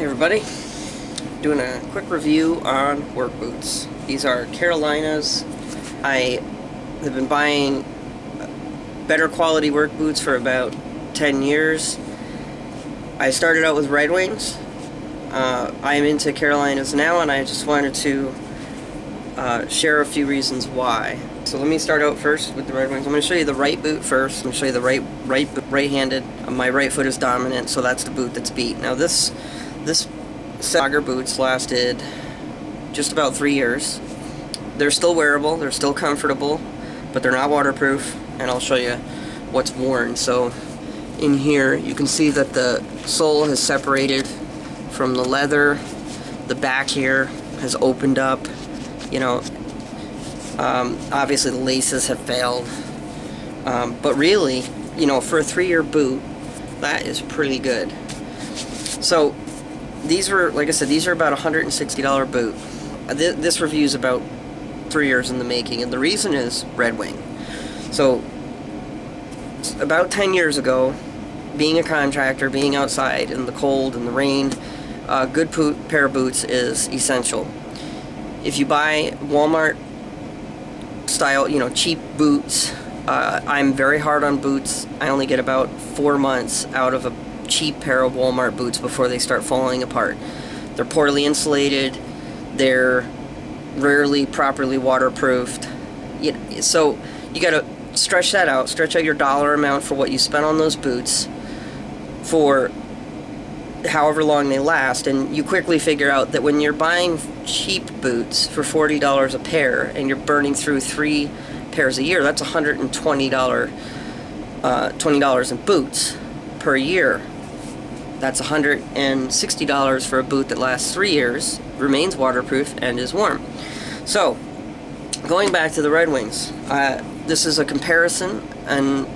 Hey everybody, doing a quick review on work boots. These are Carolinas. I have been buying better quality work boots for about 10 years. I started out with Redwings. I am into Carolinas now, and I just wanted to share a few reasons why. So let me start out first with the Redwings. I'm going to show you the right boot first. I'm going to show you the right-handed. My right foot is dominant, so that's the boot that's beat. Now this Sager boots lasted just about 3 years. They're still wearable, they're still comfortable, but they're not waterproof, and I'll show you what's worn. So in here you can see that the sole has separated from the leather. The back here has opened up. You know, obviously the laces have failed, but really, you know, for a 3-year boot, that is pretty good. So these were, like I said, these are about a $160 boot. This review is about 3 years in the making, and the reason is Redwing. So about 10 years ago, being a contractor, being outside in the cold and the rain, a good pair of boots is essential. If you buy Walmart style, you know, cheap boots, I'm very hard on boots. I only get about 4 months out of a cheap pair of Walmart boots before they start falling apart. They're poorly insulated. They're rarely properly waterproofed. So you gotta stretch that out. Stretch out your dollar amount for what you spent on those boots for however long they last, and you quickly figure out that when you're buying cheap boots for $40 a pair and you're burning through 3 pairs a year, that's $120 $20 in boots per year. That's $160 for a boot that lasts 3 years, remains waterproof, and is warm. So, going back to the Redwings, this is a comparison, and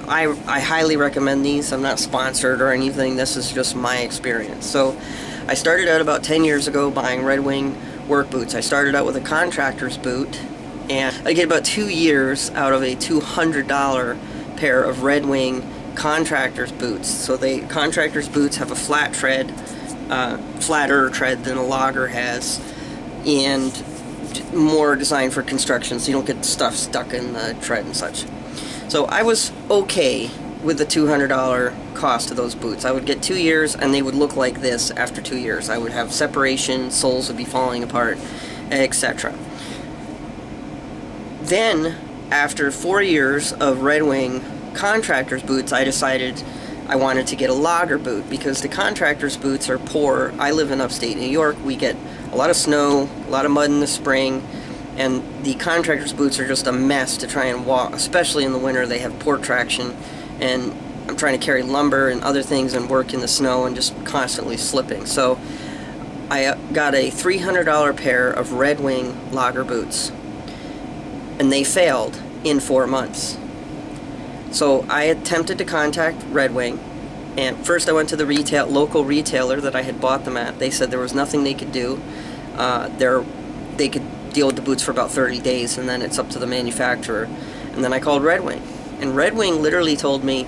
I highly recommend these. I'm not sponsored or anything. This is just my experience. So, I started out about 10 years ago buying Redwing work boots. I started out with a contractor's boot, and I get about 2 years out of a $200 pair of Redwing contractor's boots. So contractor's boots have a flat tread, flatter tread than a logger has, and more designed for construction, so you don't get stuff stuck in the tread and such. So I was okay with the $200 cost of those boots. I would get 2 years, and they would look like this after 2 years. I would have separation, soles would be falling apart, etc. Then, after 4 years of Redwing contractor's boots, I decided I wanted to get a logger boot, because the contractor's boots are poor. I live in upstate New York. We get a lot of snow, a lot of mud in the spring, and the contractor's boots are just a mess to try and walk, especially in the winter. They have poor traction, and I'm trying to carry lumber and other things and work in the snow and just constantly slipping. So I got a $300 pair of Redwing logger boots, and they failed in 4 months. So I attempted to contact Redwing, and first I went to the local retailer that I had bought them at. They said there was nothing they could do. They could deal with the boots for about 30 days, and then it's up to the manufacturer. And then I called Redwing, and Redwing literally told me,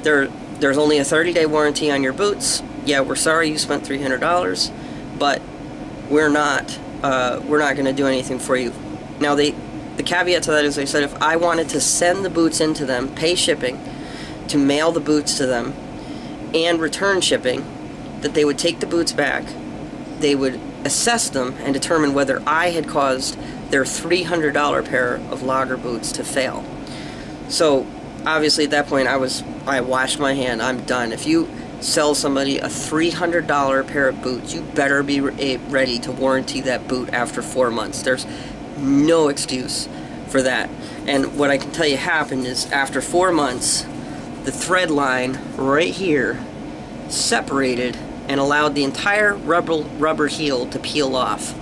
there's only a 30-day warranty on your boots. Yeah, we're sorry you spent $300, but we're not going to do anything for you. Now the caveat to that is, they said if I wanted to send the boots into them, pay shipping, to mail the boots to them, and return shipping, that they would take the boots back, they would assess them, and determine whether I had caused their $300 pair of logger boots to fail. So, obviously at that point I washed my hand. I'm done. If you sell somebody a $300 pair of boots, you better be ready to warranty that boot after 4 months. There's no excuse for that. And what I can tell you happened is, after 4 months, the thread line right here separated and allowed the entire rubber heel to peel off.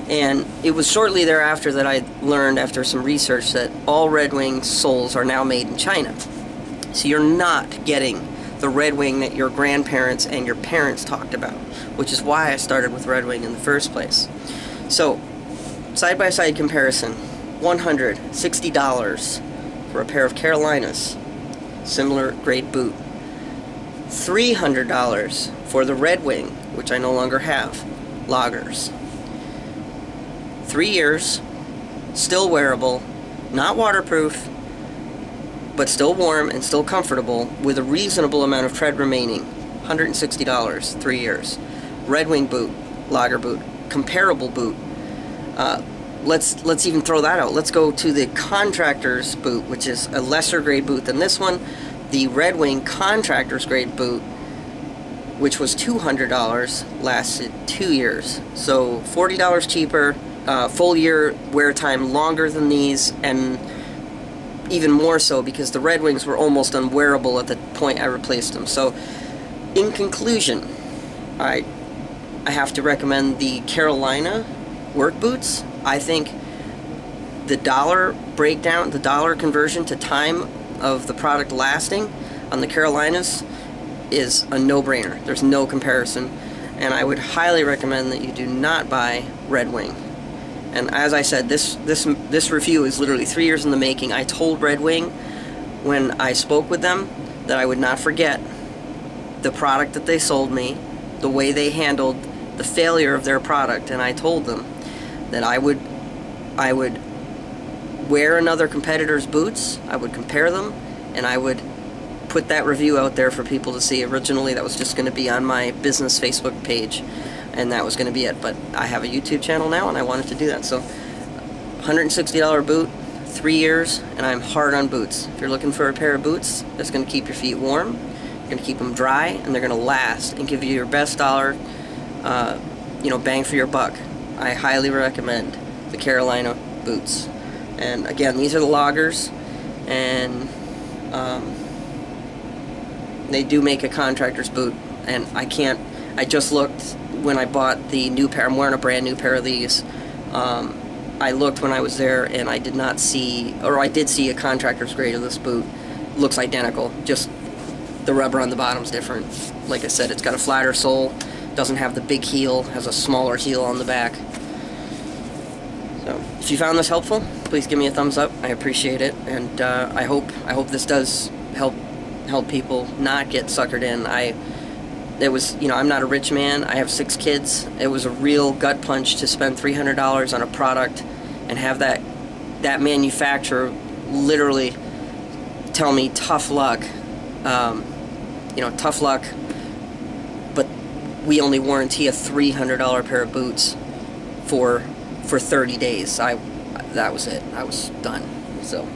And it was shortly thereafter that I learned, after some research, that all Redwing soles are now made in China. So you're not getting the Redwing that your grandparents and your parents talked about, which is why I started with Redwing in the first place. So, side-by-side comparison, $160 for a pair of Carolinas, similar grade boot. $300 for the Redwing which I no longer have, loggers. 3 years, still wearable, not waterproof, but still warm and still comfortable with a reasonable amount of tread remaining. $160, 3 years. Redwing boot, logger boot, comparable boot. Let's even throw that out. Let's go to the contractor's boot, which is a lesser grade boot than this one. The Redwing contractor's grade boot, which was $200, lasted 2 years. So $40 cheaper, full year wear time longer than these, and even more so because the Redwings were almost unwearable at the point I replaced them. So in conclusion, I have to recommend the Carolina work boots. I think the dollar breakdown, the dollar conversion to time of the product lasting on the Carolinas is a no-brainer. There's no comparison, and I would highly recommend that you do not buy Redwing. And as I said, this review is literally 3 years in the making. I told Redwing when I spoke with them that I would not forget the product that they sold me, the way they handled the failure of their product, and I told them that I would wear another competitor's boots, I would compare them, and I would put that review out there for people to see. Originally that was just going to be on my business Facebook page, and that was going to be it, but I have a YouTube channel now and I wanted to do that. So $160 boot, 3 years, and I'm hard on boots. If you're looking for a pair of boots that's going to keep your feet warm, going to keep them dry, and they're going to last and give you your best dollar bang for your buck, I highly recommend the Carolina boots. And again, these are the loggers, and they do make a contractor's boot, and I just looked when I bought the new pair. I'm wearing a brand new pair of these. I looked when I was there, and I did not see, or I did see a contractor's grade of this boot. Looks identical, just the rubber on the bottom's different. Like I said, it's got a flatter sole, doesn't have the big heel, has a smaller heel on the back. So, if you found this helpful, please give me a thumbs up. I appreciate it, and I hope this does help people not get suckered in. I'm not a rich man. I have 6 kids. It was a real gut punch to spend $300 on a product and have that manufacturer literally tell me tough luck. Tough luck, but we only warranty a $300 pair of boots for 30 days. That was it. I was done. So